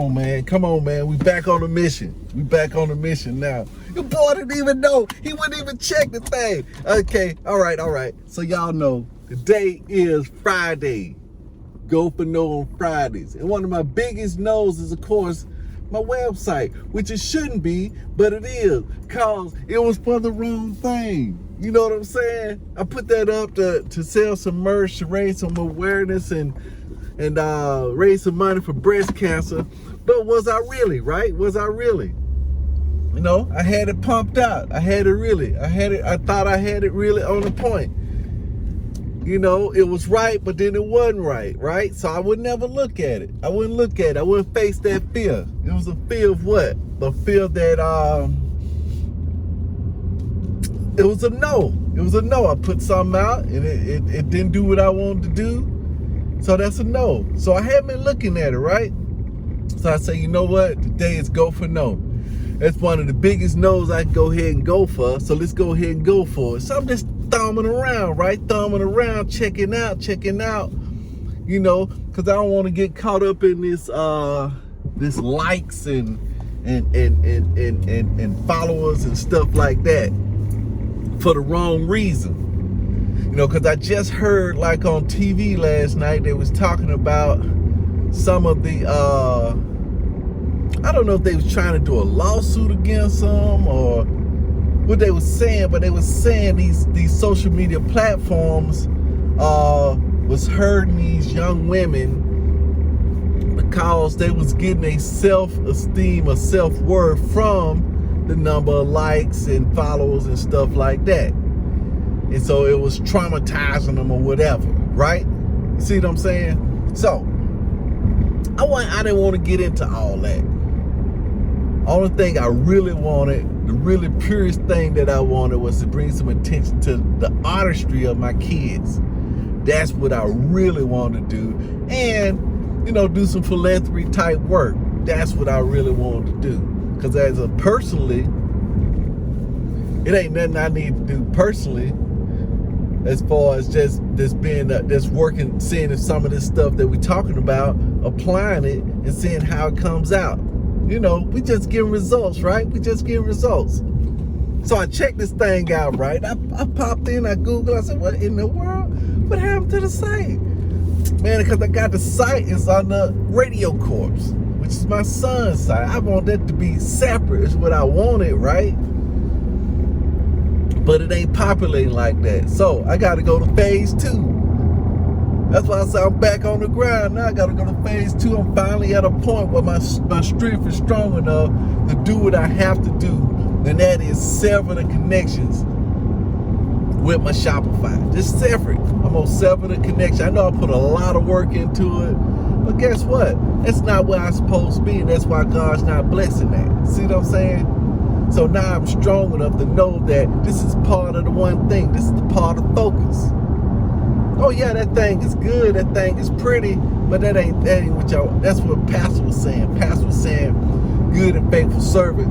on, man. Come on, man. We back on the mission. We back on the mission now. Your boy didn't even know. He wouldn't even check the thing. Okay, all right. So y'all know, today is Friday. Go for no on Fridays. And one of my biggest no's is, of course, my website, which it shouldn't be, but it is, cause it was for the wrong thing. You know what I'm saying? I put that up to sell some merch, to raise some awareness and raise some money for breast cancer. But was I really, right? Was I really? You know, I had it pumped out. I thought I had it really on the point. You know, it was right, but then it wasn't right? So I would never look at it. I wouldn't face that fear. It was a fear of what? The fear that, it was a no. I put something out and it didn't do what I wanted to do. So that's a no. So I haven't been looking at it, right? So I say, you know what? Today is go for no. That's one of the biggest no's I can go ahead and go for. So let's go ahead and go for it. So I'm just thumbing around, right? Checking out, you know, because I don't want to get caught up in this likes and followers and stuff like that for the wrong reason. You know, because I just heard, like, on TV last night, they was talking about some of the I don't know if they was trying to do a lawsuit against them or what they was saying, but they was saying these social media platforms was hurting these young women because they was getting a self-esteem or self-worth from the number of likes and followers and stuff like that. And so it was traumatizing them or whatever, right? You see what I'm saying? So I didn't want to get into all that. Only thing I really wanted, the really purest thing that I wanted, was to bring some attention to the artistry of my kids. That's what I really wanted to do. And, you know, do some philanthropy type work. That's what I really wanted to do. Because as a personally, it ain't nothing I need to do personally as far as just working, seeing if some of this stuff that we're talking about, applying it and seeing how it comes out. You know, we just getting results, right? So I checked this thing out, right? I popped in, I Googled, I said, what in the world? What happened to the site? Man, because I got the site, it's on the Radio Corps, which is my son's site. I want that to be separate, is what I wanted, right? But it ain't populating like that. So I got to go to phase 2. That's why I say I'm back on the ground. Now I got to go to phase 2. I'm finally at a point where my strength is strong enough to do what I have to do. And that is sever the connections with my Shopify. Just sever it. I'm going to sever the connection. I know I put a lot of work into it. But guess what? That's not where I'm supposed to be. And that's why God's not blessing that. See what I'm saying? So now I'm strong enough to know that this is part of the one thing. This is the part of focus. Oh yeah, that thing is good, that thing is pretty, but that ain't what y'all, that's what Pastor was saying. Pastor was saying, good and faithful servant.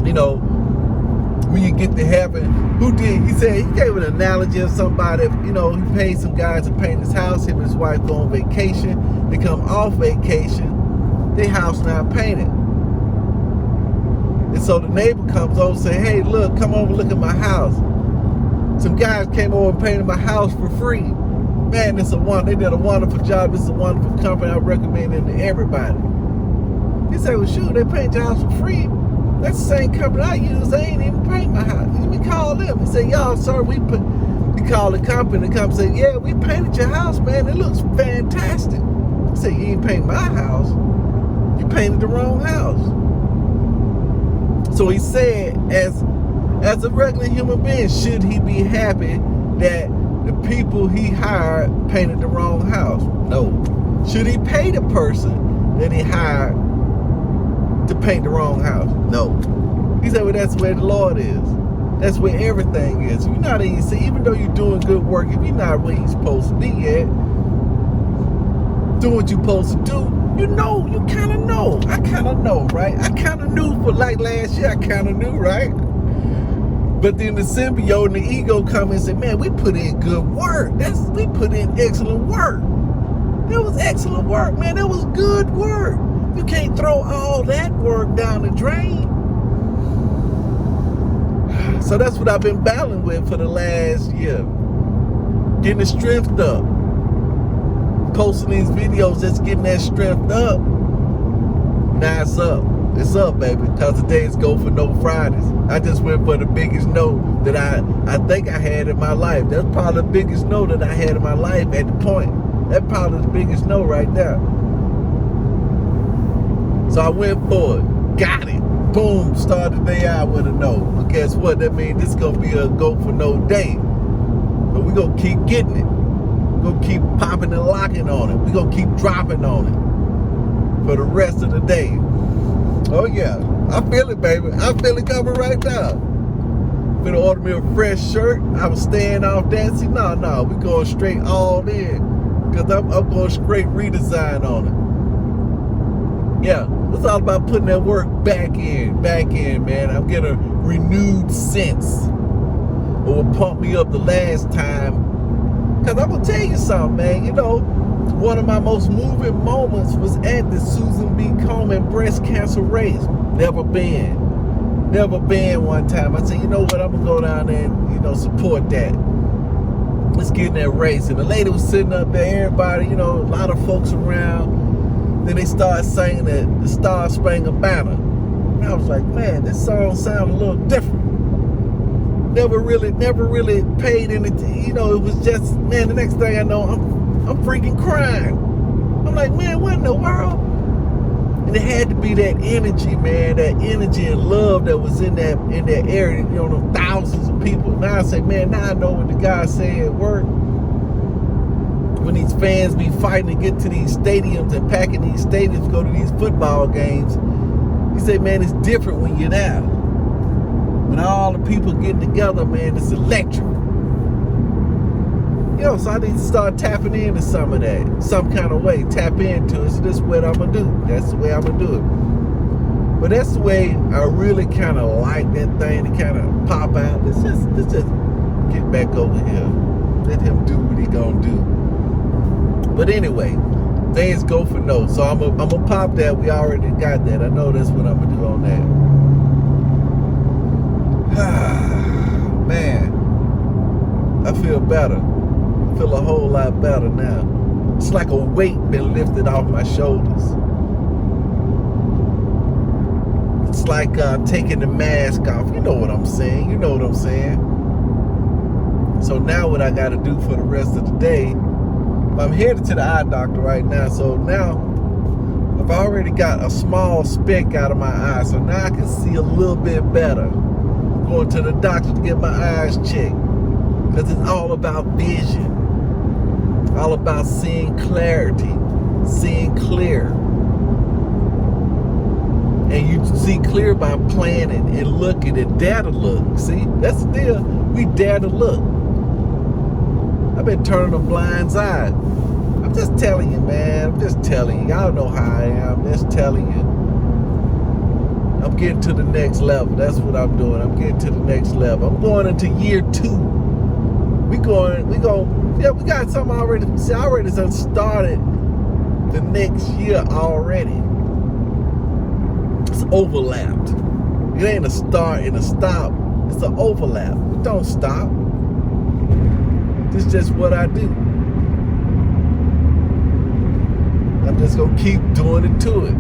You know, when you get to heaven, he said, he gave an analogy of somebody, you know, he paid some guys to paint his house, him and his wife go on vacation, they come off vacation, their house not painted. And so the neighbor comes over and say, hey, look, come over, look at my house. Some guys came over and painted my house for free. Man, they did a wonderful job. This is a wonderful company. I recommend it to everybody. He said, well, shoot, they paint your house for free. That's the same company I use. They ain't even paint my house. Let me call them. He said, y'all, sir, he called the company. The company said, yeah, we painted your house, man. It looks fantastic. I said, you ain't paint my house. You painted the wrong house. So he said, as a regular human being, should he be happy that the people he hired painted the wrong house? No. Should he pay the person that he hired to paint the wrong house? No. He said, well, that's where the Lord is. That's where everything is. You're not easy. Even though you're doing good work, if you're not where you're supposed to be yet, doing what you're supposed to do, you know, you kind of know. I kind of know, right? I kind of knew for like last year, I kind of knew, right? But then the symbiote and the ego come and say, man, we put in good work. We put in excellent work. That was excellent work, man. That was good work. You can't throw all that work down the drain. So that's what I've been battling with for the last year. Getting the strength up. Posting these videos, just getting that strength up. Now it's up. It's up, baby. Because today is Go For No Fridays. I just went for the biggest no that I think I had in my life. That's probably the biggest no that I had in my life at the point. That's probably the biggest no right there. So I went for it. Got it. Boom. Started the day out with a no. But guess what? That means this is going to be a Go For No day. But we're going to keep getting it. We're going to keep popping and locking on it. We're going to keep dropping on it for the rest of the day. Oh, yeah. I feel it, baby. I feel it coming right now. Finna order me a fresh shirt. I was staying off that. See, no. We going straight all in. Because I'm going straight redesign on it. Yeah. It's all about putting that work back in, man. I'm getting a renewed sense of what pumped me up the last time. Because I'm going to tell you something, man. You know, one of my most moving moments was at the Susan B. Komen breast cancer race. Never been one time. I said, you know what, I'm going to go down there and, you know, support that. Let's get in that race. And the lady was sitting up there, everybody, you know, a lot of folks around. Then they started singing the Star Spangled Banner. And I was like, man, this song sounded a little different. Never really paid anything. You know, it was just, man, the next thing I know, I'm freaking crying. I'm like, man, what in the world? And it had to be that energy, man, that energy and love that was in that area, you know, the thousands of people. Now I say, man, now I know what the guy said at work. When these fans be fighting to get to these stadiums and packing these stadiums to go to these football games, he said, man, it's different when you're there. When all the people get together, man, it's electric. You know, so I need to start tapping into some of that, some kind of way, tap into it. So this is what I'm going to do. That's the way I'm going to do it. But that's the way I really kind of like that thing to kind of pop out. Let's just get back over here. Let him do what he going to do. But anyway, things Go For No. So I'm gonna pop that. We already got that. I know that's what I'm going to do on that. Man, I feel better. I feel a whole lot better now. It's like a weight been lifted off my shoulders. It's like taking the mask off. You know what I'm saying. So now what I got to do for the rest of the day, I'm headed to the eye doctor right now. So now I've already got a small speck out of my eye. So now I can see a little bit better. I'm going to the doctor to get my eyes checked. Because it's all about vision. All about seeing clarity. Seeing clear. And you see clear by planning and looking and dare to look. See, that's the deal. We dare to look. I've been turning a blind eye. I'm just telling you, man. I'm just telling you. Y'all know how I am. I'm just telling you. I'm getting to the next level. That's what I'm doing. I'm getting to the next level. I'm going into year 2. We got something already. See, I already started the next year already. It's overlapped. It ain't a start and a stop. It's an overlap. It don't stop. This is just what I do. I'm just gonna keep doing it to it.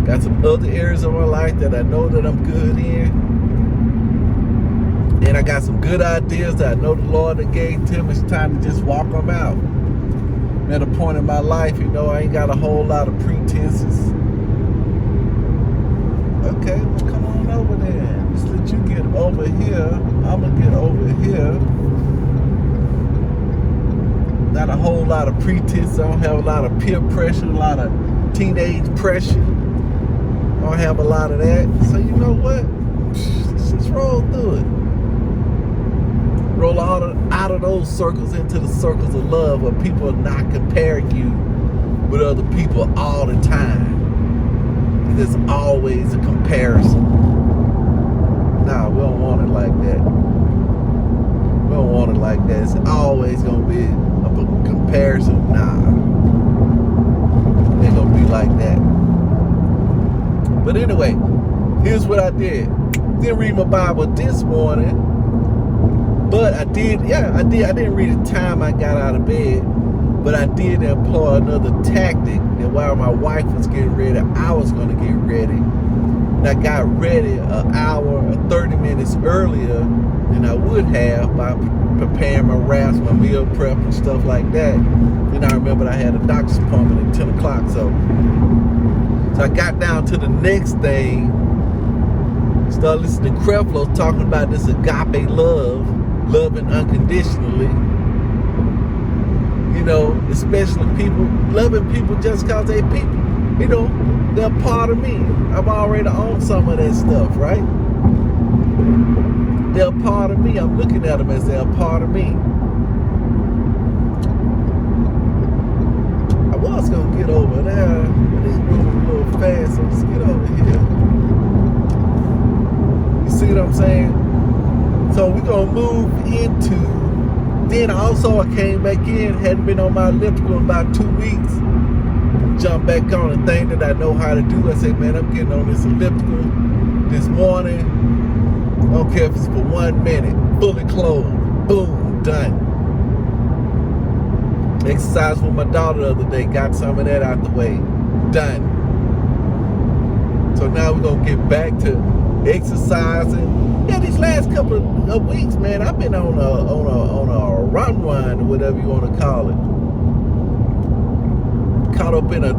Got some other areas of my life that I know that I'm good in. And I got some good ideas that I know the Lord that gave to me. It's time to just walk them out. I'm at a point in my life, you know, I ain't got a whole lot of pretenses. Okay, well, come on over there. Just let you get over here. I'm gonna get over here. Not a whole lot of pretense. I don't have a lot of peer pressure, a lot of teenage pressure. I don't have a lot of that. So you know what? Let's just roll through it. Roll out of those circles into the circles of love where people are not comparing you with other people all the time. There's always a comparison. Nah, we don't want it like that. We don't want it like that. It's always gonna be a comparison. Nah, it ain't gonna be like that. But anyway, here's what I did. Didn't read my Bible this morning, but I did. I didn't read the time I got out of bed, but I did employ another tactic. That while my wife was getting ready, I was going to get ready. And I got ready an hour or 30 minutes earlier than I would have by preparing my wraps, my meal prep, and stuff like that. And I remembered I had a doctor's appointment at 10 o'clock. So I got down to the next thing, started listening to Creflo talking about this agape love, loving unconditionally. You know, especially people, loving people just because they people. You know, they're part of me. I've already owned some of that stuff, right? They're a part of me. I'm looking at them as they're a part of me. I was going to get over there, but it's moving a little fast, so let's get over here. You see what I'm saying? So we're going to move into... Then also I came back in, hadn't been on my elliptical in about 2 weeks. Jump back on the thing that I know how to do. I say, man, I'm getting on this elliptical this morning. I don't care if it's for 1 minute. Fully clothed. Boom, done. Exercised with my daughter the other day. Got some of that out the way. Done. So now we're going to get back to exercising. Yeah, these last couple of weeks, man, I've been on a run, or whatever you want to call it. Caught up in a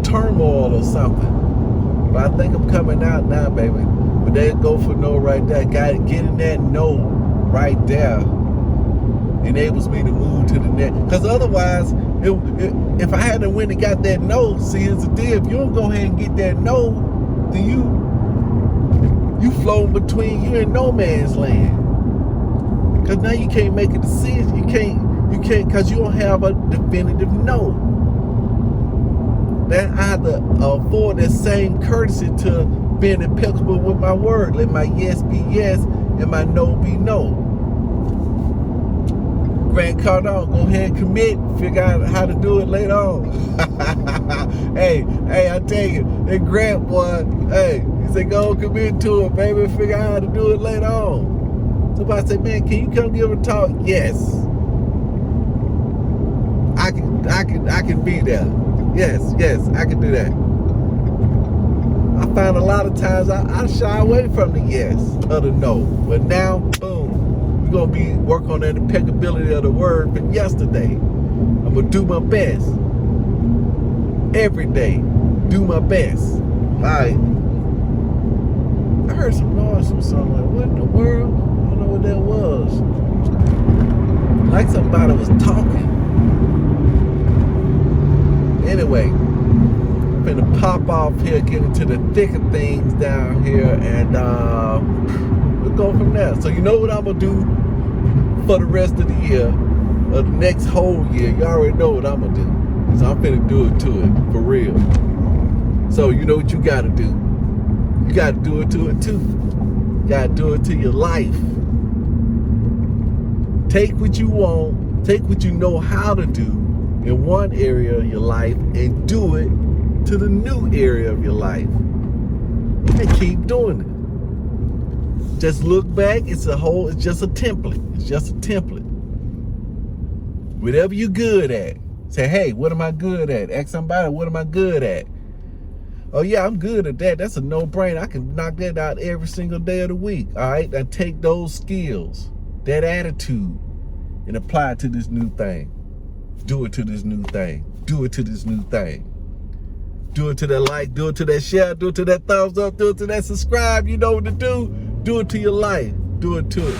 turmoil or something. But I think I'm coming out now, baby. But there go for no right there. Getting that no right there enables me to move to the next. Because otherwise, if I hadn't went and got that no, see, here's the deal. If you don't go ahead and get that no, then you floating between you and no man's land. Because now you can't make a decision. You can't, because you don't have a definitive no. That I have to afford that same courtesy to being impeccable with my word. Let my yes be yes and my no be no. Grant Cardone, go ahead and commit. Figure out how to do it later on. hey, I tell you, that Grant boy, hey, he said go commit to it, baby. Figure out how to do it later on. Somebody said, man, can you come give a talk? Yes. I can be there. Yes, I can do that. I find a lot of times I shy away from the yes or the no. But now, boom, we're going to be working on that impeccability of the word from yesterday. I'm going to do my best. Every day, do my best. All right. I heard some noise from somewhere. What in the world? I don't know what that was. Like somebody was talking. Anyway, I'm gonna pop off here, get into the thick of things down here, and we'll go from there. So you know what I'm gonna do for the rest of the year, or the next whole year. You already know what I'm gonna do. So I'm finna do it to it, for real. So you know what you gotta do. You gotta do it to it too. You gotta do it to your life. Take what you want, take what you know how to do in one area of your life and do it to the new area of your life. And keep doing it. Just look back, it's just a template. It's just a template. Whatever you're good at, say, hey, what am I good at? Ask somebody, what am I good at? Oh yeah, I'm good at that. That's a no-brainer. I can knock that out every single day of the week. All right, now take those skills, that attitude, and apply it to this new thing. Do it to this new thing. Do it to this new thing. Do it to that like, do it to that share, do it to that thumbs up, do it to that subscribe. You know what to do. Do it to your life. Do it to it.